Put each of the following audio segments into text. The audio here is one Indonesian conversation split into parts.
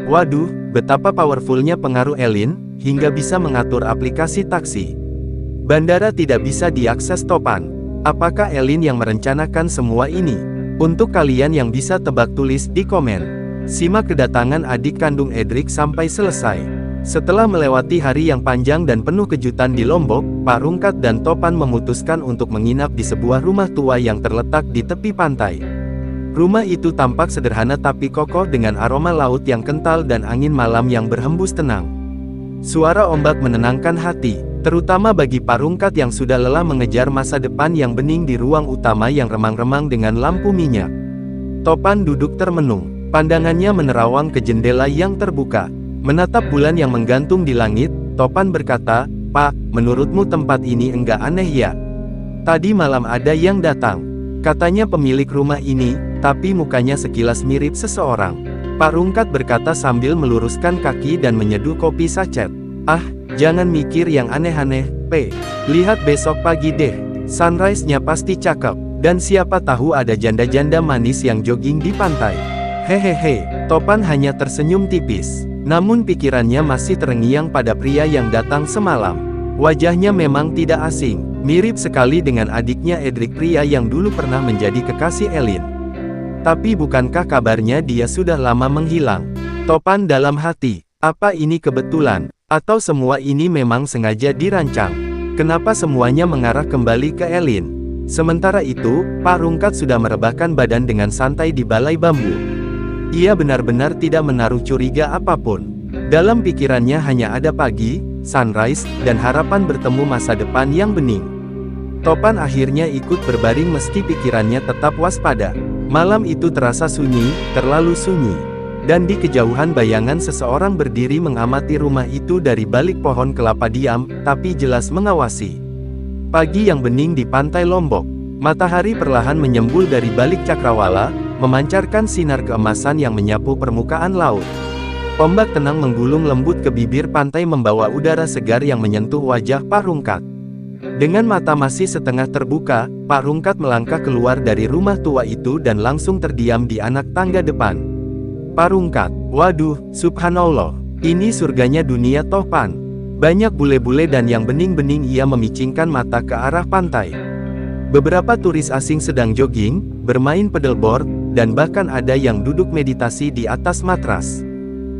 Waduh, betapa powerfulnya pengaruh Elin, hingga bisa mengatur aplikasi taksi. Bandara tidak bisa diakses Topan. Apakah Elin yang merencanakan semua ini? Untuk kalian yang bisa tebak tulis di komen. Simak kedatangan adik kandung Edric sampai selesai. Setelah melewati hari yang panjang dan penuh kejutan di Lombok, Pak Rungkat dan Topan memutuskan untuk menginap di sebuah rumah tua yang terletak di tepi pantai. Rumah itu tampak sederhana tapi kokoh dengan aroma laut yang kental dan angin malam yang berhembus tenang. Suara ombak menenangkan hati, terutama bagi Pak Rungkat yang sudah lelah mengejar masa depan yang bening di ruang utama yang remang-remang dengan lampu minyak. Topan duduk termenung, pandangannya menerawang ke jendela yang terbuka. Menatap bulan yang menggantung di langit, Topan berkata, "Pak, menurutmu tempat ini enggak aneh ya? Tadi malam ada yang datang. Katanya pemilik rumah ini, tapi mukanya sekilas mirip seseorang." Pak Rungkat berkata sambil meluruskan kaki dan menyeduh kopi sachet. "Ah, jangan mikir yang aneh-aneh, P. Lihat besok pagi deh. Sunrise-nya pasti cakep. Dan siapa tahu ada janda-janda manis yang jogging di pantai." Hehehe, Topan hanya tersenyum tipis. Namun pikirannya masih terngiang pada pria yang datang semalam. Wajahnya memang tidak asing, mirip sekali dengan adiknya Edric, pria yang dulu pernah menjadi kekasih Elin. Tapi bukankah kabarnya dia sudah lama menghilang? Topan dalam hati, apa ini kebetulan? Atau semua ini memang sengaja dirancang? Kenapa semuanya mengarah kembali ke Elin? Sementara itu, Pak Rungkat sudah merebahkan badan dengan santai di balai bambu. Ia benar-benar tidak menaruh curiga apapun. Dalam pikirannya hanya ada pagi, sunrise, dan harapan bertemu masa depan yang bening. Topan akhirnya ikut berbaring meski pikirannya tetap waspada. Malam itu terasa sunyi, terlalu sunyi. Dan di kejauhan bayangan seseorang berdiri mengamati rumah itu dari balik pohon kelapa, diam, tapi jelas mengawasi. Pagi yang bening di pantai Lombok. Matahari perlahan menyembul dari balik cakrawala, memancarkan sinar keemasan yang menyapu permukaan laut. Ombak tenang menggulung lembut ke bibir pantai membawa udara segar yang menyentuh wajah Pak Rungkat. Dengan mata masih setengah terbuka, Pak Rungkat melangkah keluar dari rumah tua itu dan langsung terdiam di anak tangga depan. Pak Rungkat, waduh, subhanallah, ini surganya dunia Topan. Banyak bule-bule dan yang bening-bening. Ia memicingkan mata ke arah pantai. Beberapa turis asing sedang jogging, bermain pedalboard, dan bahkan ada yang duduk meditasi di atas matras.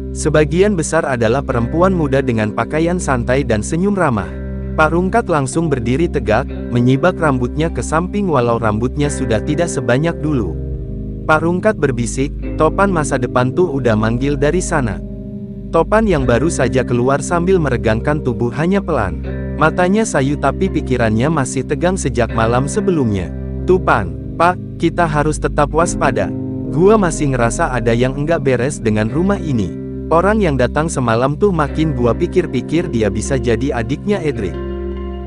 Sebagian besar adalah perempuan muda dengan pakaian santai dan senyum ramah. Pak Rungkat langsung berdiri tegak, menyibak rambutnya ke samping walau rambutnya sudah tidak sebanyak dulu. Pak Rungkat berbisik, Topan masa depan tuh udah manggil dari sana. Topan yang baru saja keluar sambil meregangkan tubuh hanya pelan. Matanya sayu tapi pikirannya masih tegang sejak malam sebelumnya. "Topan, Pak, kita harus tetap waspada. Gua masih ngerasa ada yang enggak beres dengan rumah ini. Orang yang datang semalam tuh makin gua pikir-pikir dia bisa jadi adiknya Edric.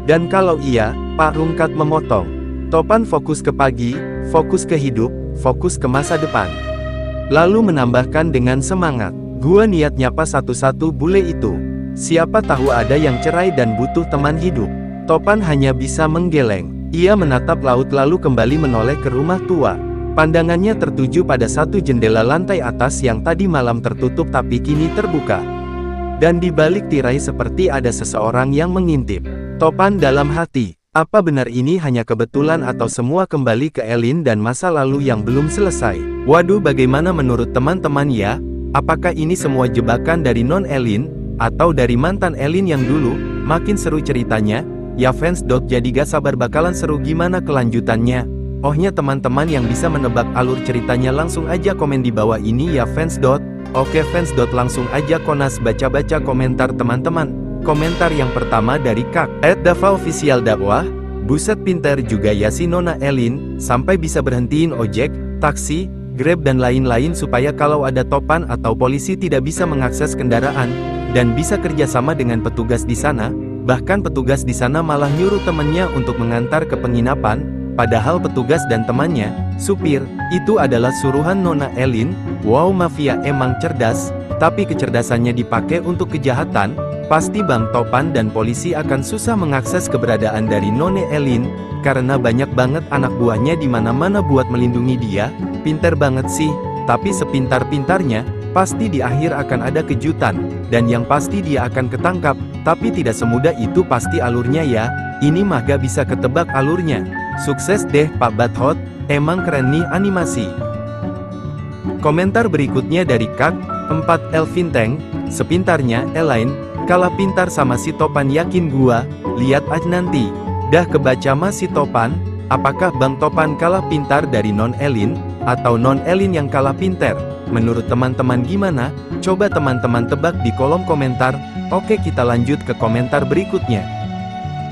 Dan kalau iya," Pak Rungkat memotong. Topan fokus ke pagi, fokus ke hidup, fokus ke masa depan. Lalu menambahkan dengan semangat, "Gua niat nyapa satu-satu bule itu. Siapa tahu ada yang cerai dan butuh teman hidup." Topan hanya bisa menggeleng. Ia menatap laut lalu kembali menoleh ke rumah tua. Pandangannya tertuju pada satu jendela lantai atas yang tadi malam tertutup tapi kini terbuka. Dan di balik tirai seperti ada seseorang yang mengintip. Topan dalam hati, apa benar ini hanya kebetulan atau semua kembali ke Elin dan masa lalu yang belum selesai? Waduh, bagaimana menurut teman-teman ya? Apakah ini semua jebakan dari non Elin? Atau dari mantan Elin yang dulu? Makin seru ceritanya, ya fans. Jadi gak sabar bakalan seru gimana kelanjutannya. Ohnya teman-teman yang bisa menebak alur ceritanya langsung aja komen di bawah ini ya fans. Oke fans. Langsung aja Konas baca-baca komentar teman-teman. Komentar yang pertama dari Kak @Dava_Official dakwah. "Buset pinter juga ya si Nona Elin, sampai bisa berhentiin ojek, taksi, Grab dan lain-lain supaya kalau ada Topan atau polisi tidak bisa mengakses kendaraan, dan bisa kerjasama dengan petugas di sana. Bahkan petugas di sana malah nyuruh temennya untuk mengantar ke penginapan, padahal petugas dan temannya, supir, itu adalah suruhan Nona Elin. Wow, mafia emang cerdas, tapi kecerdasannya dipakai untuk kejahatan. Pasti Bang Topan dan polisi akan susah mengakses keberadaan dari Nona Elin, karena banyak banget anak buahnya di mana-mana buat melindungi dia. Pinter banget sih, tapi sepintar-pintarnya, Pasti di akhir akan ada kejutan, dan yang pasti dia akan ketangkap, tapi tidak semudah itu pasti alurnya ya, ini mah gak bisa ketebak alurnya. Sukses deh Pak Badhot, emang keren nih animasi. Komentar berikutnya dari Kak 4 Elvin Tank, sepintarnya Elaine, kalah pintar sama si Topan yakin gua, lihat aja nanti. Dah kebaca mas si Topan, apakah Bang Topan kalah pintar dari Non Elin, atau Non Elin yang kalah pintar? Menurut teman-teman gimana? Coba teman-teman tebak di kolom komentar. Oke kita lanjut ke komentar berikutnya.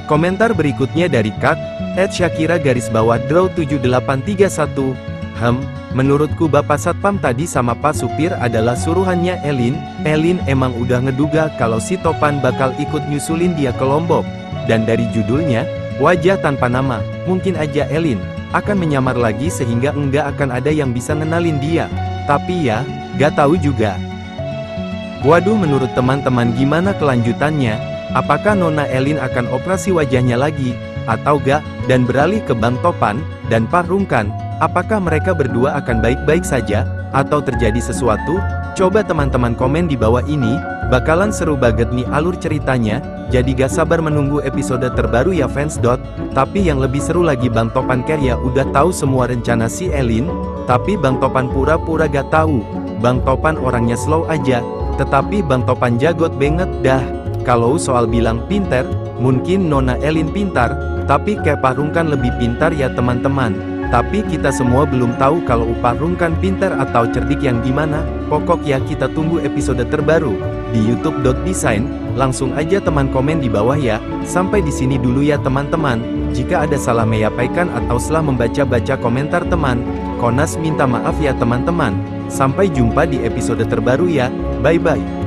Komentar berikutnya dari Kak @Shakira_Draw7831. Menurutku Bapak Satpam tadi sama Pak Supir adalah suruhannya Elin. Elin emang udah ngeduga kalau si Topan bakal ikut nyusulin dia ke Lombok. Dan dari judulnya, wajah tanpa nama, mungkin aja Elin akan menyamar lagi sehingga enggak akan ada yang bisa ngenalin dia. Tapi ya, gak tahu juga. Waduh menurut teman-teman gimana kelanjutannya? Apakah Nona Elin akan operasi wajahnya lagi, atau gak, dan beralih ke Bang Topan, dan Pak Rungkan? Apakah mereka berdua akan baik-baik saja, atau terjadi sesuatu? Coba teman-teman komen di bawah ini, bakalan seru banget nih alur ceritanya, jadi gak sabar menunggu episode terbaru ya fans. Tapi yang lebih seru lagi Bang Topan Karya udah tahu semua rencana si Elin, tapi Bang Topan pura-pura gak tahu. Bang Topan orangnya slow aja, tetapi Bang Topan jagot banget dah. Kalau soal bilang pintar, mungkin Nona Elin pintar, tapi kayak Pak Rungkan lebih pintar ya teman-teman. Tapi kita semua belum tahu kalau Pak Rungkan pintar atau cerdik yang gimana. Pokok ya kita tunggu episode terbaru di youtube.design. Langsung aja teman komen di bawah ya. Sampai di sini dulu ya teman-teman. Jika ada salah menyampaikan atau salah membaca-baca komentar teman, Konas minta maaf ya teman-teman. Sampai jumpa di episode terbaru ya. Bye-bye.